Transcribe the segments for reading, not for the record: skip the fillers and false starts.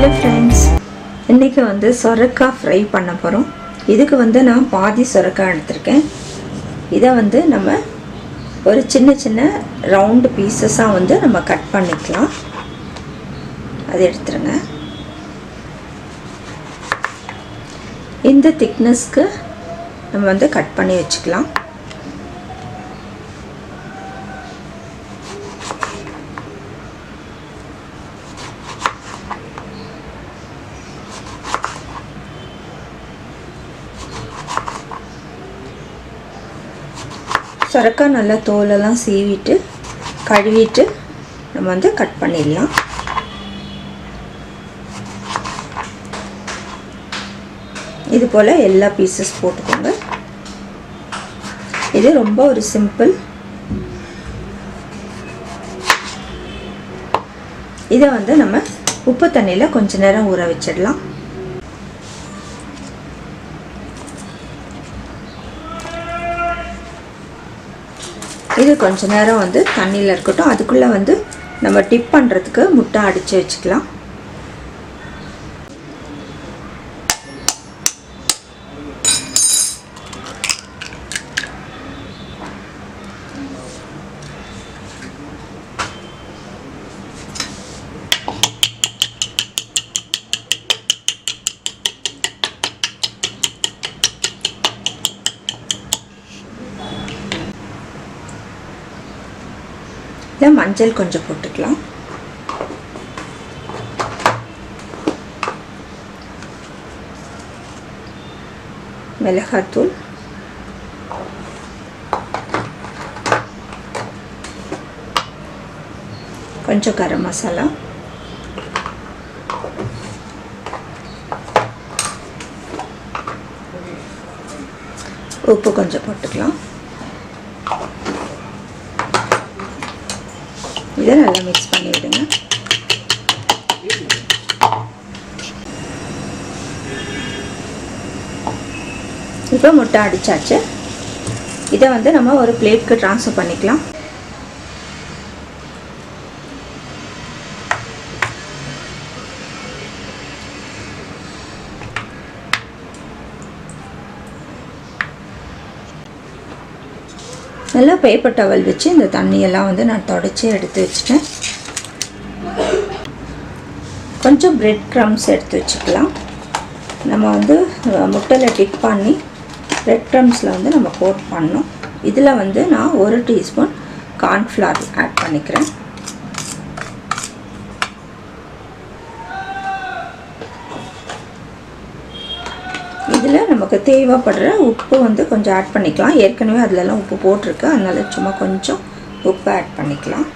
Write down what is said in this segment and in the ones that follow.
Hello friends, இன்றைக்கி வந்து சொரக்காய் ஃப்ரை பண்ண போகிறோம். இதுக்கு வந்து நான் பாதி சொரக்காய் எடுத்திருக்கேன். இதை வந்து நம்ம ஒரு சின்ன சின்ன ரவுண்டு பீசஸாக வந்து நம்ம கட் பண்ணிக்கலாம். அது எடுத்துருங்க. இந்த திக்னஸ்க்கு நம்ம வந்து கட் பண்ணி வச்சுக்கலாம். சொரக்காய் நல்லா தோலெல்லாம் சீவிட்டு கழுவிட்டு நம்ம வந்து கட் பண்ணிடலாம். இது போல் எல்லா பீசஸ் போட்டுக்கோங்க. இது ரொம்ப ஒரு சிம்பிள். இதை வந்து நம்ம உப்பு தண்ணியில் கொஞ்ச நேரம் ஊற வச்சிடலாம். இது கொஞ்ச நேரம் வந்து தண்ணியில் இருக்கட்டும். அதுக்குள்ளே வந்து நம்ம டிப் பண்ணுறதுக்கு முட்டை அடித்து வச்சுக்கலாம். மஞ்சள் கொஞ்சம் போட்டுக்கலாம். மிளகாத்தூள், கொஞ்சம் கரம் மசாலா, உப்பு கொஞ்சம் போட்டுக்கலாம். இதை நல்லா மிக்ஸ் பண்ணி விடுங்க. இப்போ முட்டை அடிச்சாச்சு. இதை வந்து நம்ம ஒரு பிளேட்க்கு ட்ரான்ஸ்ஃபர் பண்ணிக்கலாம். நல்லா பேப்பர் டவல் வச்சு இந்த தண்ணியெல்லாம் வந்து நான் தொடச்சி எடுத்து வச்சுட்டேன். கொஞ்சம் பிரெட் க்ரம்ஸ் எடுத்து வச்சுக்கலாம். நம்ம வந்து முட்டையில் டிப் பண்ணி பிரெட் க்ரம்ஸில் வந்து நம்ம கோட் பண்ணோம். இதில் வந்து நான் 1 டீஸ்பூன் கார்ன்ஃப்ளவர் ஆட் பண்ணிக்கிறேன். இதில் நமக்கு தேவைப்படுற உப்பு வந்து கொஞ்சம் ஆட் பண்ணிக்கலாம். ஏற்கனவே அதிலெல்லாம் உப்பு போட்டிருக்கு, அதனால சும்மா கொஞ்சம் உப்பு ஆட் பண்ணிக்கலாம்.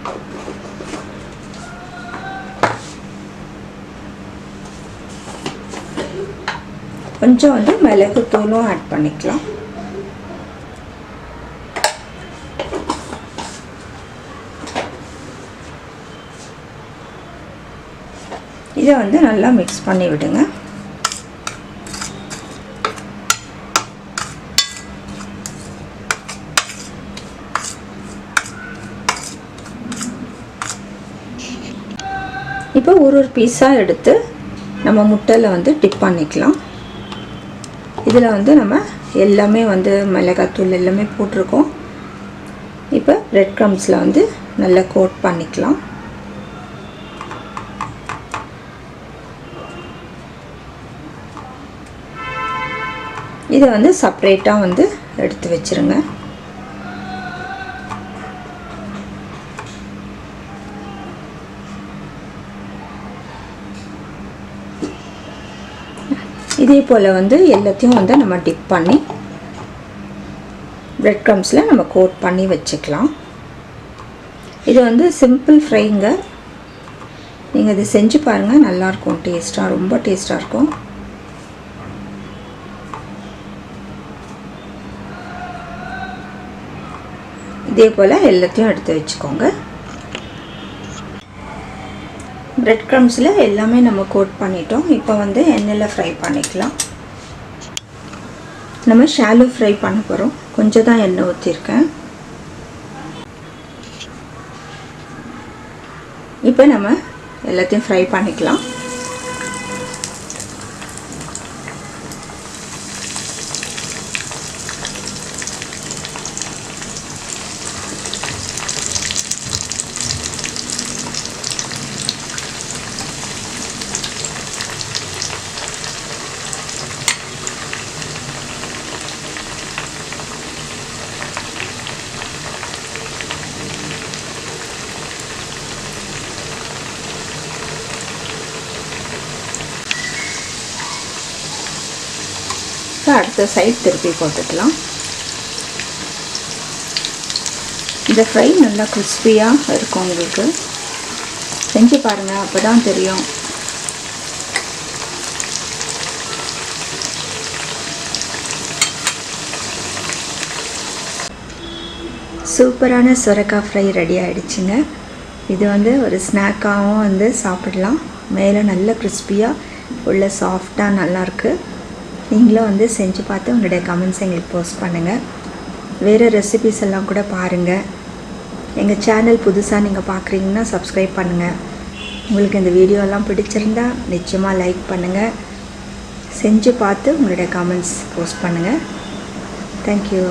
கொஞ்சம் வந்து மிளகுத்தூளும் ஆட் பண்ணிக்கலாம். இதை வந்து நல்லா மிக்ஸ் பண்ணி விடுங்க. இப்போ ஒரு பீஸாக எடுத்து நம்ம முட்டையில் வந்து டிப் பண்ணிக்கலாம். இதில் வந்து நம்ம எல்லாமே வந்து மிளகாத்தூள் எல்லாமே போட்டிருக்கோம். இப்போ பிரெட் க்ரம்ஸில் வந்து நல்லா கோட் பண்ணிக்கலாம். இதை வந்து செப்ரேட்டாக வந்து எடுத்து வச்சுருங்க. இதே போல் வந்து எல்லாத்தையும் வந்து நம்ம டிப் பண்ணி பிரெட் க்ரம்ஸில் நம்ம கோட் பண்ணி வச்சுக்கலாம். இது வந்து சிம்பிள் ஃப்ரைங்க. நீங்கள் இது செஞ்சு பாருங்கள், நல்லாயிருக்கும். டேஸ்ட்டாக, ரொம்ப டேஸ்ட்டாக இருக்கும். இதே போல் எல்லாத்தையும் எடுத்து வச்சுக்கோங்க. பிரெட் க்ரம்ஸில் எல்லாமே நம்ம கோட் பண்ணிட்டோம். இப்போ வந்து எண்ணெயில் ஃப்ரை பண்ணிக்கலாம். நம்ம ஷாலோ ஃப்ரை பண்ண போகிறோம். கொஞ்சம் தான் எண்ணெய் ஊற்றிருக்கேன். இப்போ நம்ம எல்லாத்தையும் ஃப்ரை பண்ணிக்கலாம். அடுத்த சைட் திருப்பி போட்டுக்கலாம். இந்த ஃப்ரை நல்லா கிறிஸ்பியாக இருக்கும். உங்களுக்கு செஞ்சு பாருங்கள், அப்போ தான் தெரியும். சூப்பரான சுரைக்காய் ஃப்ரை ரெடி ஆகிடுச்சுங்க. இது வந்து ஒரு ஸ்நாக்காகவும் வந்து சாப்பிடலாம். மேலே நல்ல கிறிஸ்பியாக உள்ள சாஃப்டாக நல்லாயிருக்கு. நீங்களும் வந்து செஞ்சு பார்த்து உங்களுடைய கமெண்ட்ஸ் எங்களுக்கு போஸ்ட் பண்ணுங்கள். வேறு ரெசிபிஸ் எல்லாம் கூட பாருங்கள். எங்கள் சேனல் புதுசாக நீங்கள் பார்க்குறீங்கன்னா சப்ஸ்கிரைப் பண்ணுங்கள். உங்களுக்கு இந்த வீடியோலாம் பிடிச்சிருந்தா நிச்சயமாக லைக் பண்ணுங்கள். செஞ்சு பார்த்து உங்களுடைய கமெண்ட்ஸ் போஸ்ட் பண்ணுங்கள். தேங்க்யூ.